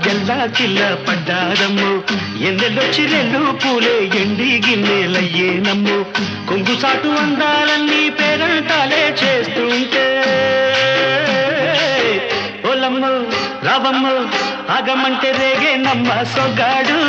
ఎల్లా కిల్ల పడ్డారమ్ము ఎన్నెల్లొచ్చి రెల్లు పూలే ఎండి గిన్నెలయ్యే నమ్ము కొంగు సాటు అందాలన్నీ పేరంటాలే చేస్తుంటే ఓలమ్ము రావమ్ము ఆగమంటే రేగే నమ్మ సొగాడు